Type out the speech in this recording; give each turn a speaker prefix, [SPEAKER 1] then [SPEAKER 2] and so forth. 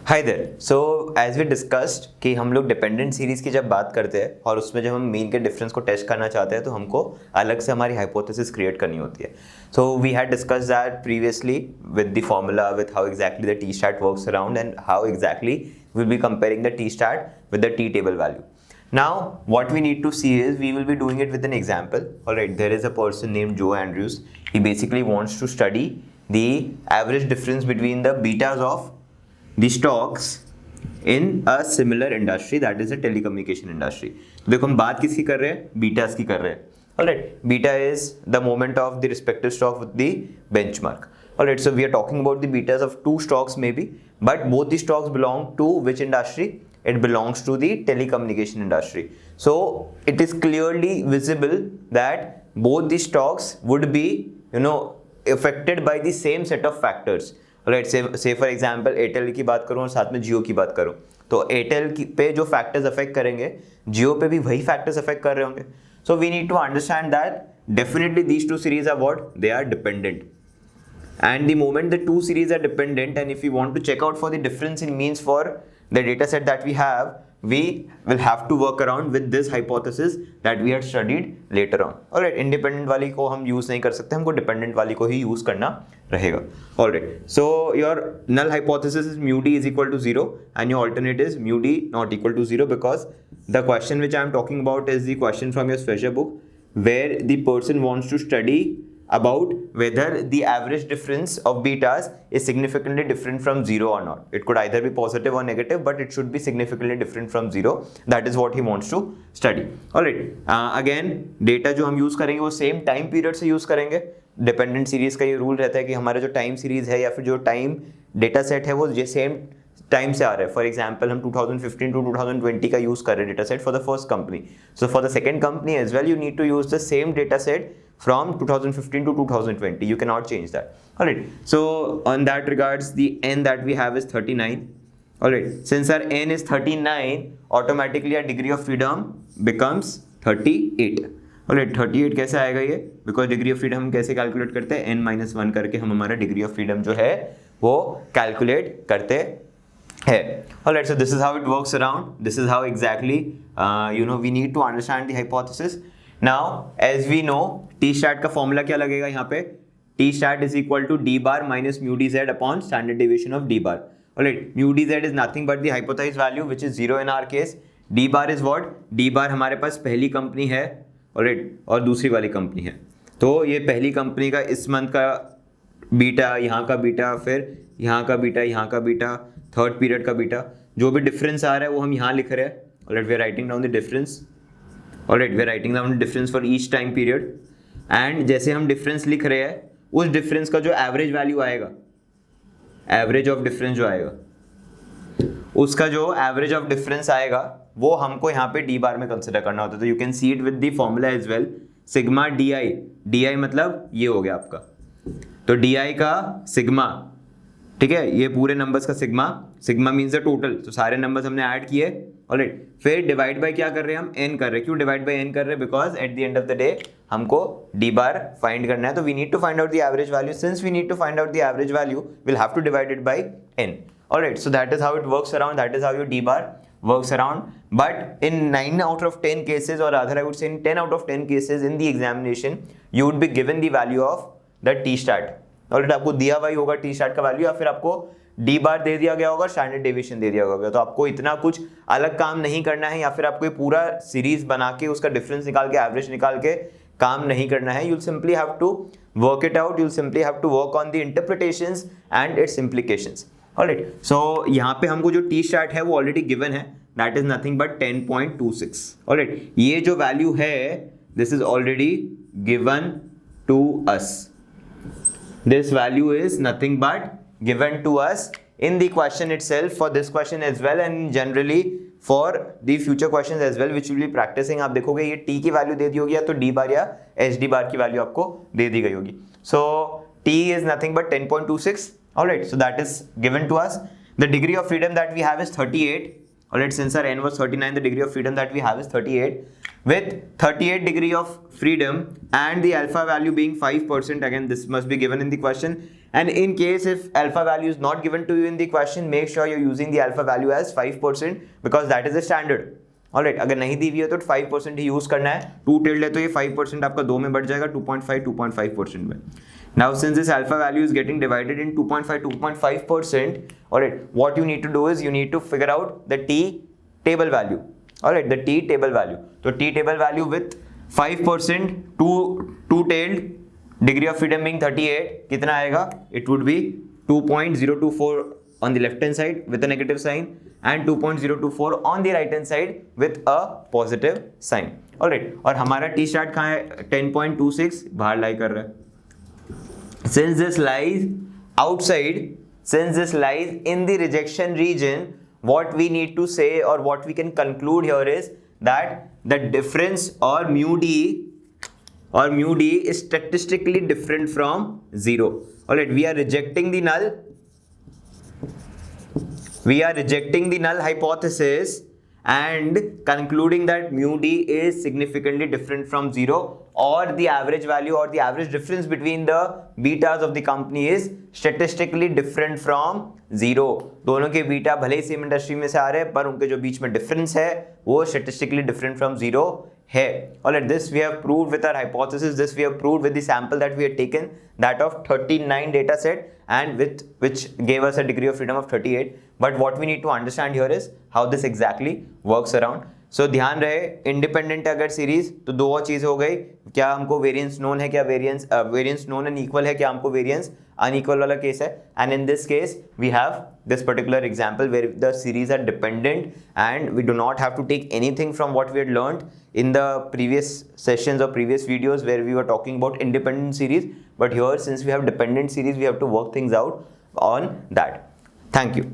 [SPEAKER 1] Hi there. So as we discussed कि हम लोग डिपेंडेंट सीरीज की जब बात करते हैं और उसमें जब हम मीन के डिफरेंस को टेस्ट करना चाहते हैं तो हमको अलग से हमारी हाइपोथेसिस क्रिएट करनी होती है. So we had discussed that previously with the formula with how exactly the T start works around and how exactly will be comparing the T start with the T table value. Now, what we need to see is we will be doing it with an example. Alright, there is a person named Joe Andrews. He basically wants to study the average difference between the betas of the stocks in a similar industry, that is the telecommunication industry. तो देखो हम बात किसकी कर रहे हैं? Betas की कर रहे हैं. Alright, beta is the moment of the respective stock with the benchmark. Alright, so we are talking about the betas of two stocks maybe, but both the stocks belong to which industry? It belongs to the telecommunication industry. So it is clearly visible that both the stocks would be, affected by the same set of factors. Alright, say for example Airtel की बात करूँ और साथ में Jio की बात करूँ, तो Airtel पे जो factors affect करेंगे, Jio पे भी वही factors affect कर रहे होंगे. So we need to understand that definitely these two series are what? They are dependent. And the moment the two series are dependent, and if we want to check out for the difference in means for the data set that we have, we will have to work around with this hypothesis that we had studied later on. Alright, independent वाली को हम use नहीं कर सकते, हमको dependent वाली को ही use करना रहेगा. Alright, so your null hypothesis is mu d is equal to 0 and your alternate is mu d not equal to 0, because the question which I am talking about is the question from your special book where the person wants to study about whether the average difference of betas is significantly different from 0 or not. It could either be positive or negative, but it should be significantly different from 0. That is what he wants to study. Alright, again data जो हम use करेंगे वो same time period से use करेंगे. Dependent series का ये rule रहता है कि हमारा जो टाइम सीरीज है या फिर जो टाइम डेटा सेट है वो सेम टाइम से आ रहा है. फॉर एग्जाम्पल हम 2015 टू 2020 का यूज कर रहे हैं data set for the first company. So for the second company as well you need to use the same data set from 2015 to 2020. You cannot change that. Alright, so on that regards the n that we have is 39. Alright, since our n is 39, automatically our degree of freedom becomes 38. Alright, 38 कैसे आएगा ये? Because degree of freedom हम कैसे calculate करते हैं? n-1 करके हम हमारा degree of freedom जो है वो calculate करते हैं. Alright, so this is how it works around. This is how exactly we need to understand the hypothesis. Now, as we know, T stat का फॉर्मूला क्या लगेगा यहाँ पे? T stat is equal to d bar minus mu dz upon standard deviation of d bar. Alright, mu dz is nothing but the hypothesized value which is 0 in our case. D bar is what? D bar हमारे पास पहली company है, alright, और दूसरी वाली company है. तो ये पहली कंपनी का इस मंथ का बीटा, यहाँ का बीटा, फिर यहाँ का बीटा, यहाँ का बीटा, थर्ड पीरियड का बीटा, जो भी डिफरेंस आ रहा है वो हम यहाँ लिख रहे हैं. Alright, we are writing down the difference. Alright, we are writing down the difference for each time period. And जैसे हम डिफरेंस लिख रहे हैं उस डिफरेंस का जो एवरेज वैल्यू आएगा, एवरेज ऑफ डिफरेंस जो आएगा, उसका जो एवरेज ऑफ डिफरेंस आएगा वो हमको यहाँ पे डी बार में कंसिडर करना होता है. तो you can see it with the formula as well. Sigma D I, D I मतलब ये हो गया आपका, तो डी आई का सिग्मा, ठीक है, ये पूरे नंबर्स का sigma, sigma means the total, तो सारे नंबर्स हमने ऐड किए. ऑलराइट, फिर डिवाइड बाय क्या कर रहे हैं हम? n कर रहे हैं. क्यों डिवाइड बाय n कर रहे हैं? Because at the end of the day हमको d बार फाइंड करना है, तो we need to find out the average value. Since we need to find out the average value, we'll have to divide it by n. Alright, so that is how it works around, that is how your d bar works around. But in 9 out of 10 cases, or rather I would say in 10 out of 10 cases in the examination, you would be given the value of the t stat. Alright, आपको दिया हुआ ही होगा T start का value, या फिर आपको D बार दे दिया गया होगा, स्टैंडर्ड डेविएशन दे दिया होगा. तो आपको इतना कुछ अलग काम नहीं करना है, या फिर आपको ये पूरा सीरीज बना के उसका डिफरेंस निकाल के एवरेज निकाल के काम नहीं करना है. you'll simply have to work it out, you'll simply have to work on the interpretations and its implications. Alright, so यहाँ पे हमको जो टी स्टार्ट है वो ऑलरेडी गिवन है, that is nothing but 10.26. Alright, ये जो वैल्यू है this is already given to us. This value is nothing but given to us in the question itself, for this question as well, and generally for the future questions as well which will be practicing. आप देखोगे ये t की value दे दी होगी या तो d बार या h d बार की value आपको दे दी गई होगी. So t is nothing but 10.26. Alright, so that is given to us. The degree of freedom that we have is 38. Alright, since our n was 39, the degree of freedom that we have is 38. With 38 degree of freedom and the alpha value being 5%, again this must be given in the question. And in case if alpha value is not given to you in the question, make sure you're using the alpha value as 5% because that is the standard. Alright, अगर नहीं दी हुई है तो 5% ही use करना है. 2 tilde है तो ये 5% आपका 2 में बढ़ जाएगा 2.5% में. Now since this alpha value is getting divided in 2.5%, alright, what you need to do is you need to figure out the t table value. Alright, the t table value. So t table value with 5%, two tailed, degree of freedom being 38, कितना आएगा? It would be 2.024 on the left hand side with a negative sign and 2.024 on the right hand side with a positive sign. Alright, और हमारा t start कहाँ है? 10.26 बाहर लाई कर रहा है. Since this lies outside, since this lies in the rejection region, what we need to say or what we can conclude here is that the difference or mu d is statistically different from 0. Alright, we are rejecting the null. We are rejecting the null hypothesis and concluding that mu d is significantly different from 0, or the average value or the average difference between the betas of the company is statistically different from 0. दोनों के beta भले ही same industry में से आ रहे हैं पर उनके जो बीच में डिफरेंस है वो statistically different from 0 है. Alright, this we have proved with our hypothesis. This we have proved with the sample that we had taken, that of 39 data set, and with which gave us a degree of freedom of 38. But what we need to understand here is how this exactly works around. So ध्यान रहे, independent अगर series तो दो और चीज हो गई, क्या हमको वेरिएंस नोन है, क्या वेरिएंस नोन एंड इक्वल है, क्या हमको वेरिएंस अनइक्वल वाला केस है. And in this case we have this particular example where the series are dependent and we do not have to take anything from what we had learned in the previous sessions or previous videos where we were talking about independent series. But here, since we have dependent series, we have to work things out on that. Thank you.